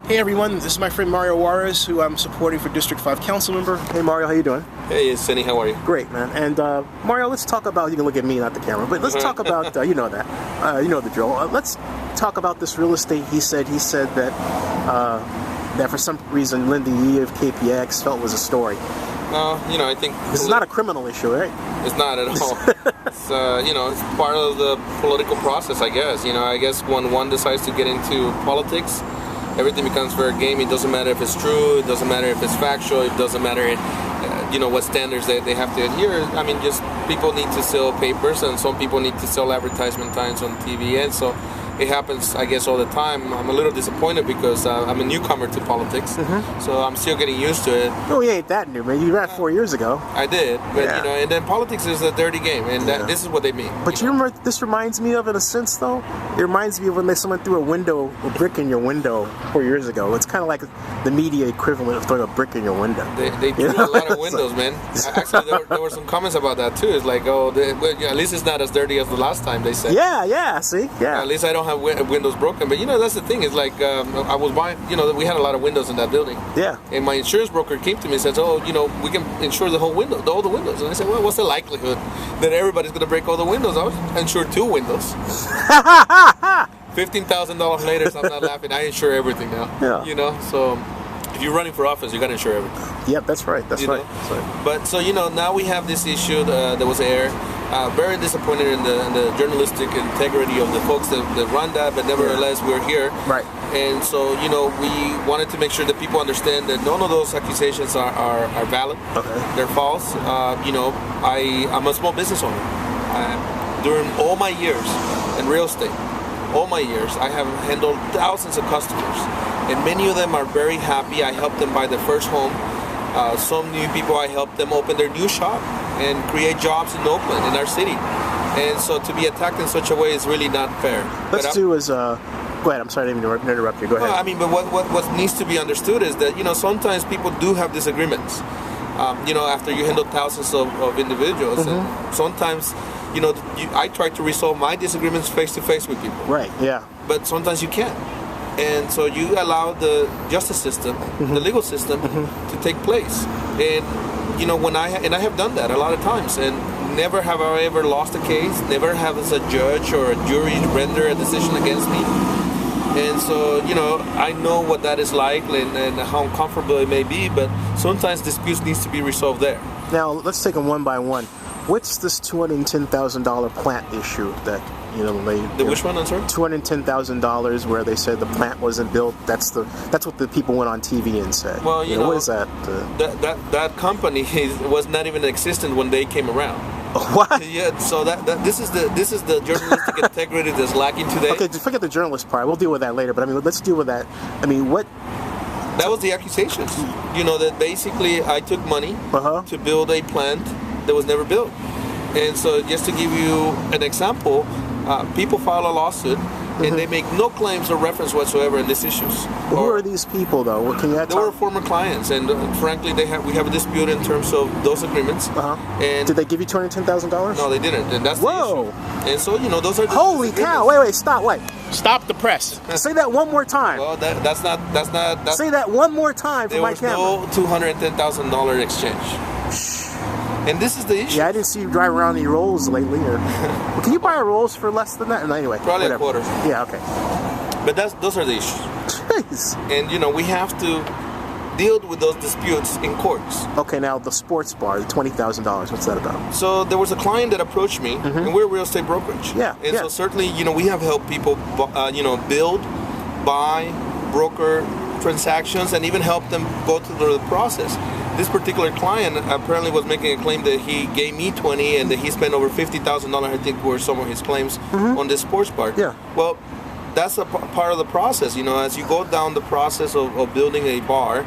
Hey everyone, this is my friend Mario Juarez, who I'm supporting for District 5 Council Member. Hey Mario, how you doing? Hey, Cindy, how are you? Great, man. And Mario, let's talk about, you can look at me, not the camera, but let's talk about, you know that, you know the drill. Let's talk about this real estate. He said that that for some reason Linda Yee of KPX felt was a story. No, you know, I think... This is not a criminal issue, right? It's not at all. It's, you know, it's part of the political process, I guess. You know, I guess when one decides to get into politics, everything becomes fair game. It doesn't matter if it's true, it doesn't matter if it's factual, it doesn't matter, you know, what standards they have to adhere. I mean, just people need to sell papers, and some people need to sell advertisement times on TV, and so it happens, I guess, all the time. I'm a little disappointed because I'm a newcomer to politics, so I'm still getting used to it. No, you ain't that new, man. You ran 4 years ago. I did, but you know, and then politics is a dirty game, and this is what they mean. But you remember, this reminds me of, in a sense, though, it reminds me of when someone threw a brick in your window 4 years ago. It's kind of like the media equivalent of throwing a brick in your window. They threw a lot of windows, man. Actually, there were some comments about that too. It's like, oh, at least it's not as dirty as the last time, they said. Yeah, see? Yeah. At least I don't have windows broken. But you know, that's the thing. It's like I was buying, you know, we had a lot of windows in that building. Yeah. And my insurance broker came to me and says, oh, you know, we can insure the whole window, all the windows. And I said, well, what's the likelihood that everybody's going to break all the windows? I was insured 2 windows. $15,000 later, so I'm not laughing. I insure everything now. Yeah. You know, so if you're running for office, you got to insure everything. Yep, that's right. That's right. But so, you know, now we have this issue that was aired. Very disappointed in the journalistic integrity of the folks that run that, but nevertheless, we're here. Right. And so, you know, we wanted to make sure that people understand that none of those accusations are valid. Okay. They're false. You know, I'm a small business owner. During all my years in real estate, I have handled thousands of customers, and many of them are very happy. I helped them buy their first home. Some new people, I helped them open their new shop and create jobs in Oakland, in our city. And so to be attacked in such a way is really not fair. Go ahead, I'm sorry to interrupt you. Go ahead. I mean, but what needs to be understood is that, you know, sometimes people do have disagreements. You know, after you handle thousands of individuals, and sometimes, you know, I try to resolve my disagreements face to face with people. Right, yeah. But sometimes you can't. And so you allow the justice system, the legal system, to take place. And, you know, I have done that a lot of times, and never have I ever lost a case, never have as a judge or a jury render a decision against me. And so, you know, I know what that is like and how uncomfortable it may be, but sometimes disputes needs to be resolved there. Now, let's take them one by one. What's this $210,000 plant issue that, you know, which one, I'm sorry? $210,000 where they said the plant wasn't built. That's what the people went on TV and said. Well, you know, what is that? That company was not even existent when they came around. What? Yeah, so this is the journalistic integrity that's lacking today. Okay, just forget the journalist part. We'll deal with that later. But I mean, let's deal with that. I mean, what? That was the accusations. You know, that basically I took money to build a plant that was never built. And so, just to give you an example, people file a lawsuit and they make no claims or reference whatsoever in these issues. Who are these people, though? What can you They were former clients, and frankly, we have a dispute in terms of those agreements. And did they give you $210,000? No, they didn't, and that's the issue. And so, you know, those are the holy cow! Wait, stop the press. Say that one more time. Well, that's not. Say that one more time for my camera. There was no $210,000 exchange. And this is the issue. Yeah, I didn't see you drive around any Rolls lately. Well, can you buy a Rolls for less than that? No, anyway, probably a quarter. Yeah, okay. But those are the issues. Jeez. And you know, we have to deal with those disputes in courts. Okay, now the sports bar, the $20,000. What's that about? So there was a client that approached me, and we're a real estate brokerage. Yeah. And so certainly, you know, we have helped people, you know, build, buy, broker transactions, and even help them go through the process. This particular client apparently was making a claim that he gave me $20,000 and that he spent over $50,000, I think, were some of his claims on this sports bar. Yeah. Well, that's a part of the process. You know, as you go down the process of building a bar,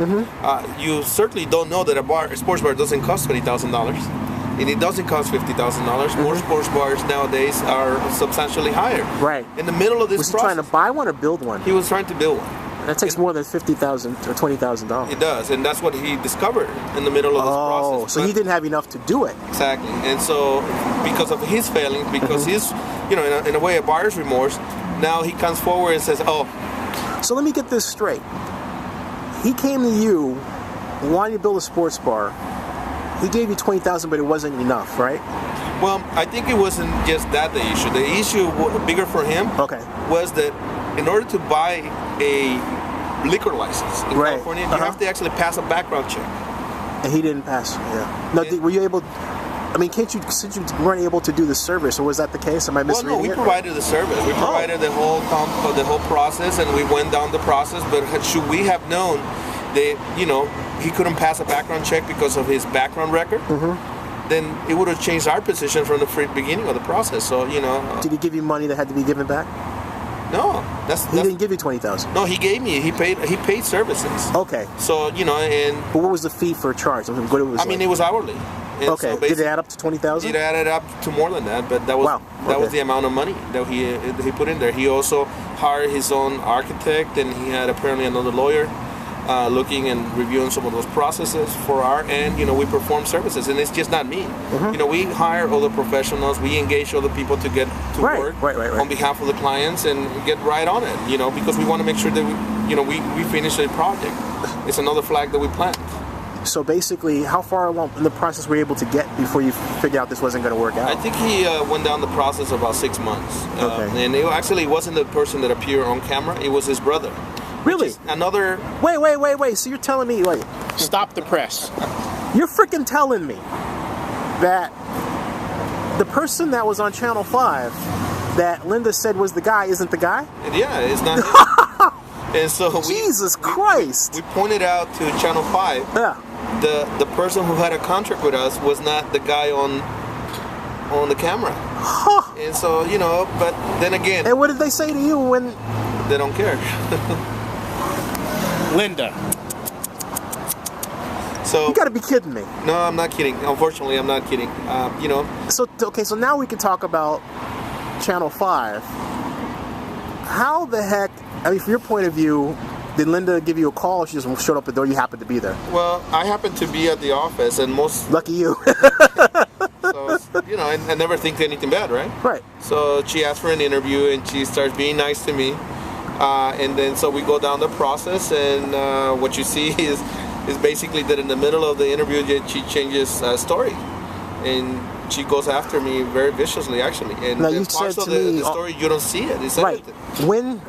you certainly don't know that a sports bar doesn't cost $20,000. And it doesn't cost $50,000. More sports bars nowadays are substantially higher. Right. In the middle of this process. Was he trying to buy one or build one? He was trying to build one. That takes more than $50,000 or $20,000. It does, and that's what he discovered in the middle of this process. Oh, so he didn't have enough to do it. Exactly, and so because of his failing, because he's, you know, in a way, a buyer's remorse, now he comes forward and says, "Oh." So let me get this straight. he came to you, wanting to build a sports bar. He gave you $20,000, but it wasn't enough, right? Well, I think it wasn't just that the issue. The issue bigger for him was that in order to buy a liquor license in California, you have to actually pass a background check. And he didn't pass. Yeah. No, were you able? I mean, since you weren't able to do the service, or was that the case? Am I misreading it? Well, no, we provided the service. We provided the whole process, and we went down the process. But should we have known that he couldn't pass a background check because of his background record, then it would have changed our position from the beginning of the process. So Did he give you money that had to be given back? No, he didn't give you $20,000. No, he gave me. He paid services. Okay. So But what was the fee for a charge? It was hourly. And okay. So did it add up to $20,000? It added up to more than that, but that was the amount of money that he put in there. He also hired his own architect, and he had apparently another lawyer looking and reviewing some of those processes for our end. We perform services, and it's just not me. We hire other professionals. We engage other people to get to work on behalf of the clients and get right on it. Because we want to make sure that we finish a project. It's another flag that we plant. So basically, how far along in the process were you able to get before you figured out this wasn't going to work out? I think he went down the process about 6 months. And it wasn't the person that appeared on camera. It was his brother. Really? Another... Wait. So you're telling me, stop the press. You're freaking telling me that the person that was on Channel 5 that Linda said was the guy isn't the guy? Yeah, it's not him. And so Jesus Christ. We pointed out to Channel 5 the person who had a contract with us was not the guy on the camera. And so, but then again... And what did they say to you when... They don't care. Linda. So you gotta be kidding me. No, I'm not kidding. Unfortunately, I'm not kidding. So now we can talk about Channel 5. How the heck, I mean, from your point of view, did Linda give you a call? Or she just showed up at the door, you happened to be there? Well, I happened to be at the office, and Lucky you. So, I never think anything bad, right? Right. So she asked for an interview, and she starts being nice to me. And then so we go down the process, and what you see is basically that in the middle of the interview, she changes story. And she goes after me very viciously, actually. And now, you said to me, the story, you don't see it. It's right. Everything.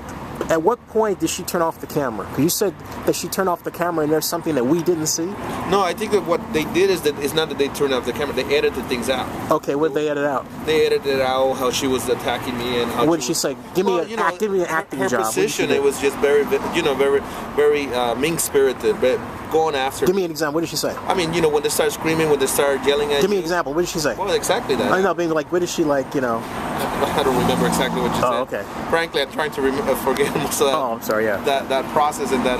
At what point did she turn off the camera? Because you said that she turned off the camera and there's something that we didn't see? No, I think that what they did is that it's not that they turned off the camera. They edited things out. Okay, what did they edit out? They edited out how she was attacking me and how. What did she say? Give me an acting her job. Her position, it was just very, very mean-spirited, but going after. Give me an example. What did she say? I mean, when they start screaming, when they start yelling at Give me an example. What did she say? Well, exactly that. I know, being like, what did she like, I don't remember exactly what she said. Oh, okay. Frankly, I'm trying to forget most of that. Oh, I'm sorry, yeah. That process and that.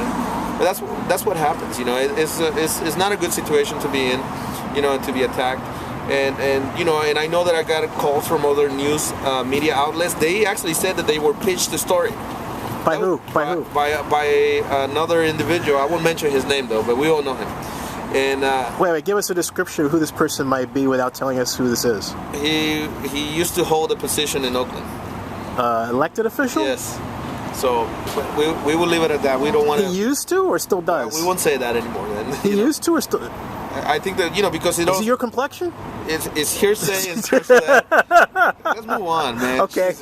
But that's what happens, It's not a good situation to be in, to be attacked. And I know that I got calls from other news media outlets. They actually said that they were pitched the story. By who? By another individual. I won't mention his name though, but we all know him. And wait, give us a description of who this person might be without telling us who this is. He used to hold a position in Oakland. Elected official? Yes. So we will leave it at that. We don't want to. He used to or still does? We won't say that anymore. Then he used to or still? I think that because is it your complexion? It's hearsay and hearsay. Let's move on, man. Okay.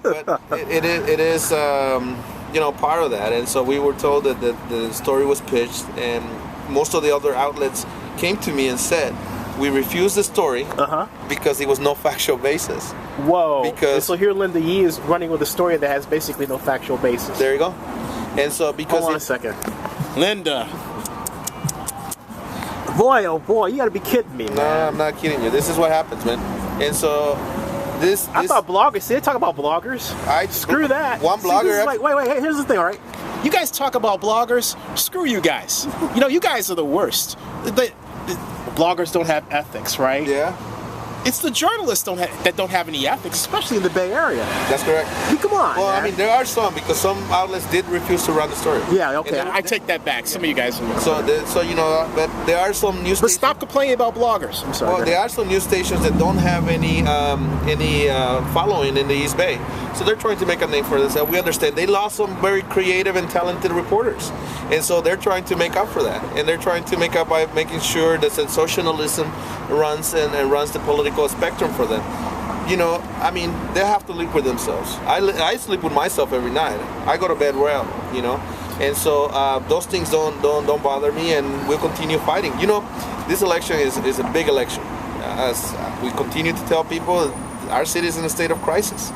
But it is part of that, and so we were told that the story was pitched, and most of the other outlets came to me and said, we refused the story because it was no factual basis. Whoa. Because so here Linda Yee is running with a story that has basically no factual basis. There you go. And so because hold on a second. Linda. Boy, oh boy, you gotta be kidding me, man. No, I'm not kidding you. This is what happens, man. And so this I thought bloggers. See, they talk about bloggers. Screw that. One blogger. Wait. Hey, here's the thing, all right? You guys talk about bloggers. Screw you guys. You guys are the worst. The bloggers don't have ethics, right? Yeah. It's the journalists that don't have any ethics, especially in the Bay Area. That's correct. I mean, come on. Well, man. I mean, there are some because some outlets did refuse to run the story. Yeah, okay. I take that back. Some of you guys. So but there are some news. But stop complaining about bloggers. I'm sorry. Well, there are some news stations that don't have any following in the East Bay. So they're trying to make a name for themselves. We understand they lost some very creative and talented reporters, and so they're trying to make up for that. And they're trying to make up by making sure that sensationalism runs and runs the political spectrum for them. You know, I mean, they have to live with themselves. I sleep with myself every night. I go to bed well, you know, and so those things don't bother me, and we'll continue fighting. You know, this election is a big election. As we continue to tell people, our city is in a state of crisis.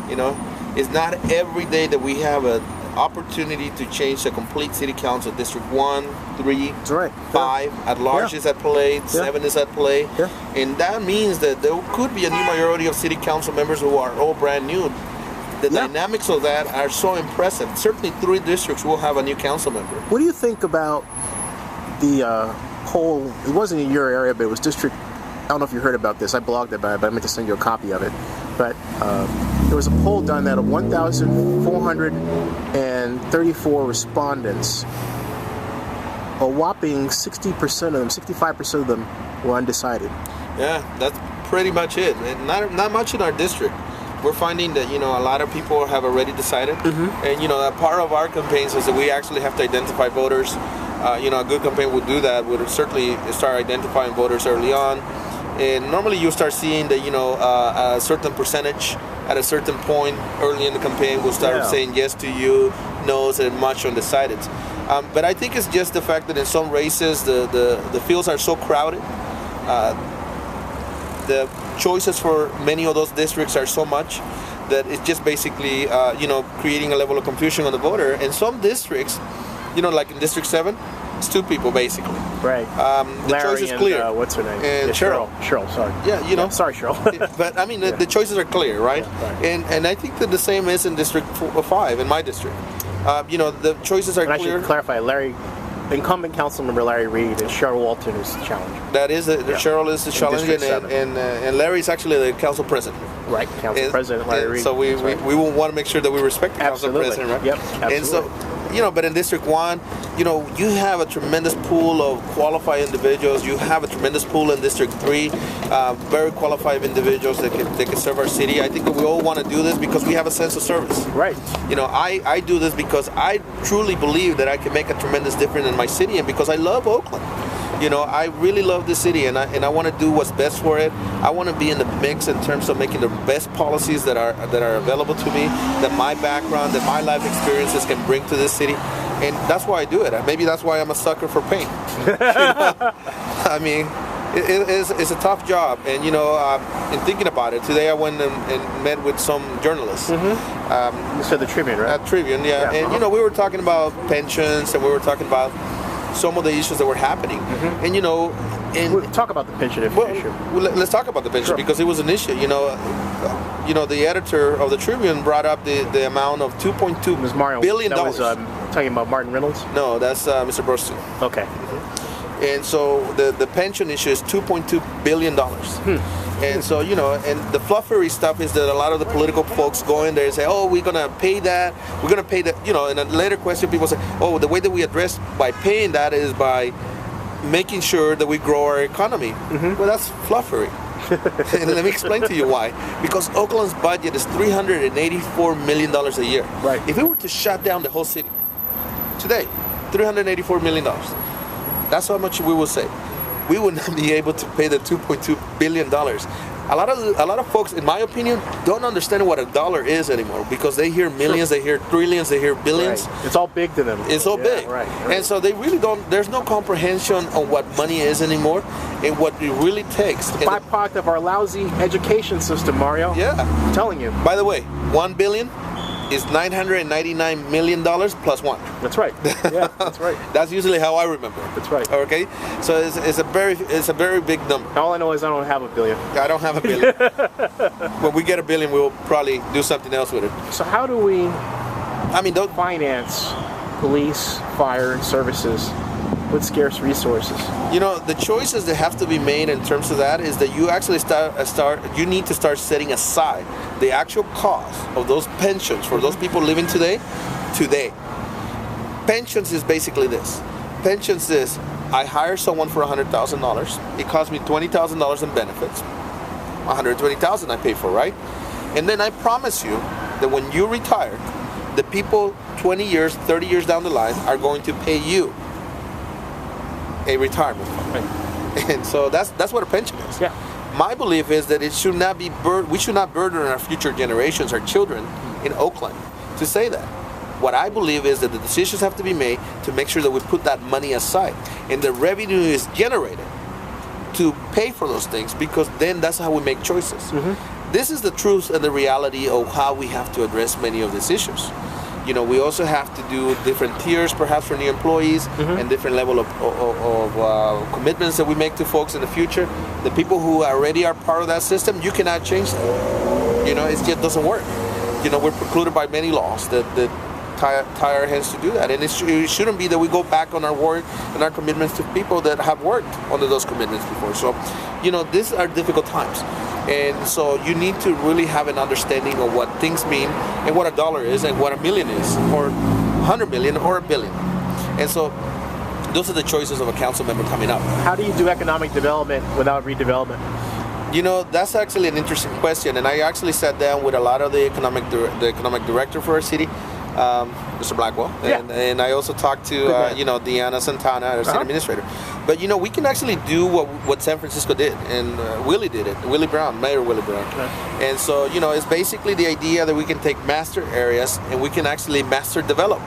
You know, it's not every day that we have an opportunity to change the complete city council. District 1, 3, That's right. 5 at large is at play, 7 is at play, and that means that there could be a new majority of city council members who are all brand new. The dynamics of that are so impressive. Certainly 3 districts will have a new council member. What do you think about the poll? It wasn't in your area, but it was district. I don't know if you heard about this. I blogged about it, but I meant to send you a copy of it. But there was a poll done that of 1,434 respondents, a whopping 60% of them, 65% of them were undecided. Yeah, that's pretty much it. And not much in our district. We're finding that, you know, a lot of people have already decided. And, you know, that part of our campaigns is that we actually have to identify voters. You know, a good campaign would do that, would certainly start identifying voters early on. And normally you start seeing that, you know, a certain percentage at a certain point early in the campaign will start saying yes to you, no's, and much undecided. But I think it's just the fact that in some races the fields are so crowded. The choices for many of those districts are so much that it's just basically, you know, creating a level of confusion on the voter. And some districts, you know, like in District 7, it's 2 people basically. Right. The choice is clear. And, what's her name? And Cheryl. Cheryl, sorry. Yeah, you know. Sorry, Cheryl. But I mean, the choices are clear, right? And I think that the same is in District 5, in my district. You know, the choices are and clear. I should clarify, incumbent council member Larry Reed and Cheryl Walton is the challenger. That is Cheryl is the challenger, and Larry is actually the council president. Right, council president Larry Reed. So we will want to make sure that we respect the council president, right? Yep, absolutely. And so, you know, but in District 1, you know, you have a tremendous pool of qualified individuals. You have a tremendous pool in District 3, very qualified individuals that can serve our city. I think that we all want to do this because we have a sense of service. Right. You know, I do this because I truly believe that I can make a tremendous difference in my city, and because I love Oakland. You know, I really love the city, and I want to do what's best for it. I want to be in the mix in terms of making the best policies that are available to me, that my background, that my life experiences can bring to this city, and that's why I do it. Maybe that's why I'm a sucker for pain. You know? I mean, it's a tough job, and you know, in thinking about it, today I went and met with some journalists. You said the Tribune, right? At Tribune, yeah. And you know, we were talking about pensions, and we were talking about some of the issues that were happening, and you know, we'll talk about the pension issue. Well, let's talk about the pension because it was an issue. You know, the editor of the Tribune brought up the amount of $2.2 billion. That was talking about Martin Reynolds. No, that's Mr. Burstein. Okay. And so the pension issue is $2.2 billion. And so, you know, and the fluffery stuff is that a lot of the political folks go in there and say, oh, we're going to pay that. We're going to pay that. You know, in a later question, people say, oh, the way that we address by paying that is by making sure that we grow our economy. Well, that's fluffery. And let me explain to you why. Because Oakland's budget is $384 million a year. Right. If we were to shut down the whole city today, $384 million, that's how much we will save. We would not be able to pay the $2.2 billion. A lot of folks, in my opinion, don't understand what a dollar is anymore because they hear millions, they hear trillions, they hear billions. Right. It's all big to them. It's so big. Right. And so they really don't, there's no comprehension on what money is anymore and what it really takes. It's a byproduct of our lousy education system, Mario. Yeah. I'm telling you. By the way, $1 billion is $999 million plus 1. That's right. Yeah, that's right. That's usually how I remember. That's right. Okay, so it's a very big number. All I know is I don't have $1 billion. I don't have $1 billion. When we get $1 billion, we'll probably do something else with it. So how do we? Don't finance police, fire, services with scarce resources. You know, the choices that have to be made in terms of that is that you actually you need to start setting aside the actual cost of those pensions for those people living today. Pensions is basically this. Pensions is, I hire someone for $100,000. It costs me $20,000 in benefits. $120,000 I pay for, right? And then I promise you that when you retire, the people 20 years, 30 years down the line are going to pay you a retirement fund. Right. And so that's what a pension is. Yeah. My belief is that it should not be we should not burden our future generations, our children in Oakland, to say that. What I believe is that the decisions have to be made to make sure that we put that money aside, and the revenue is generated to pay for those things, because then that's how we make choices. This is the truth and the reality of how we have to address many of these issues. You know, we also have to do different tiers, perhaps for new employees, and different level of commitments that we make to folks in the future. The people who already are part of that system, you cannot change that. You know, it just doesn't work. You know, we're precluded by many laws that tie our hands to do that, and it shouldn't be that we go back on our word and our commitments to people that have worked under those commitments before. So, you know, these are difficult times, and so you need to really have an understanding of what things mean and what a dollar is and what a million is, or 100 million or a billion. And so those are the choices of a council member coming up. How do you do economic development without redevelopment? You know, that's actually an interesting question, and I actually sat down with a lot of the economic director for our city, Mr. Blackwell, and I also talked to you know, Deanna Santana, our city administrator. But you know, we can actually do what San Francisco did, and Willie did it. Willie Brown, Mayor Willie Brown. And so, you know, it's basically the idea that we can take master areas and we can actually master develop.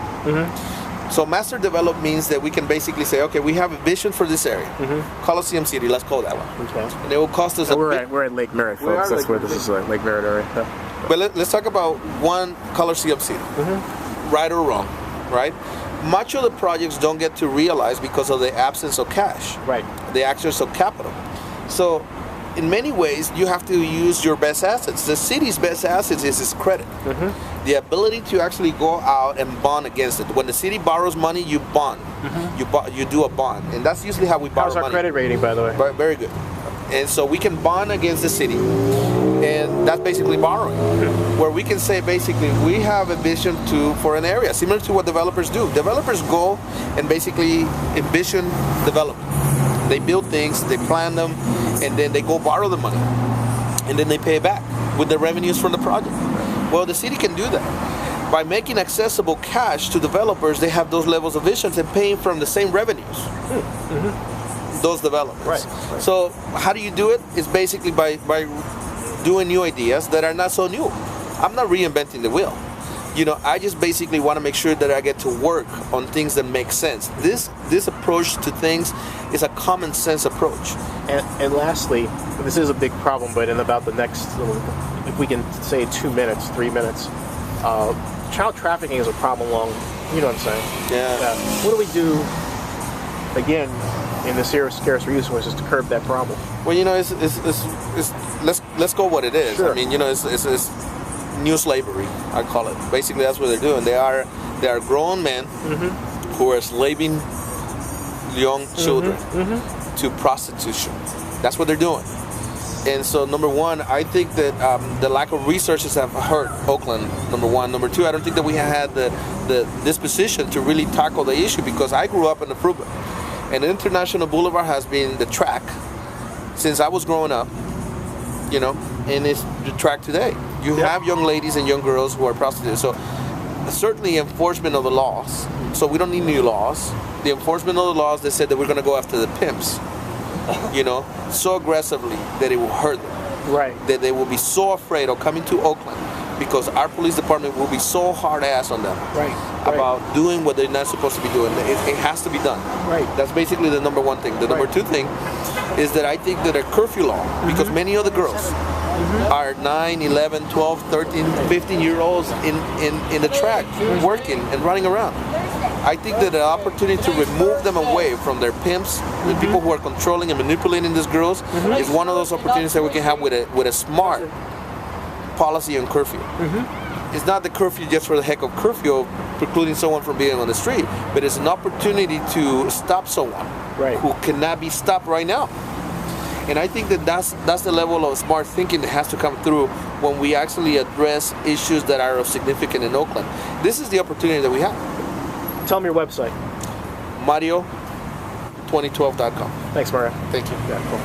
So master develop means that we can basically say, okay, we have a vision for this area. Coliseum City, let's call that one. Okay. And it will cost us we're at Lake Merritt, folks. That's where this is, Lake Merritt area. But let's talk about one Coliseum City. Right or wrong, right? Much of the projects don't get to realize because of the absence of cash. Right. The absence of capital. So in many ways, you have to use your best assets. The city's best assets is its credit. The ability to actually go out and bond against it. When the city borrows money, you bond. You do a bond, and that's usually how we borrow money. How's our credit rating, by the way? Very good. And so we can bond against the city, and that's basically borrowing. Where we can say, basically, we have a vision for an area, similar to what developers do. Developers go and basically envision development. They build things, they plan them, and then they go borrow the money, and then they pay it back with the revenues from the project. Well, the city can do that. By making accessible cash to developers, they have those levels of visions and paying from the same revenues. Those developments. Right. So how do you do it? It's basically by doing new ideas that are not so new. I'm not reinventing the wheel. You know, I just basically want to make sure that I get to work on things that make sense. This approach to things is a common sense approach. And lastly, this is a big problem, but in about the next, if we can say 2 minutes, 3 minutes, child trafficking is a problem along, you know what I'm saying? Yeah. What do we do, again, in this era of scarce resources to curb that problem? Well, you know, it's let's go what it is. Sure. I mean, you know, it's new slavery, I call it. Basically, that's what they're doing. They are grown men who are enslaving young children to prostitution. That's what they're doing. And so, number one, I think that the lack of resources have hurt Oakland, number one. Number two, I don't think that we have had the disposition to really tackle the issue, because I grew up in the Fruitland. And International Boulevard has been the track since I was growing up, you know, and it's the track today. You have young ladies and young girls who are prostitutes. So certainly enforcement of the laws. So we don't need new laws. The enforcement of the laws, they said that we're going to go after the pimps, you know, so aggressively that it will hurt them. Right. That they will be so afraid of coming to Oakland, because our police department will be so hard-ass on them about doing what they're not supposed to be doing. It has to be done. Right. That's basically the number one thing. The number two thing is that I think that a curfew law, because many of the girls are 9, 11, 12, 13, 15-year-olds in the track, working and running around. I think that an opportunity to remove them away from their pimps, the people who are controlling and manipulating these girls, is one of those opportunities that we can have with a smart policy on curfew. It's not the curfew just for the heck of curfew, precluding someone from being on the street, but it's an opportunity to stop someone who cannot be stopped right now. And I think that that's the level of smart thinking that has to come through when we actually address issues that are of significance in Oakland. This is the opportunity that we have. Tell me your website. Mario2012.com. Thanks, Mario. Thank you. Yeah, cool.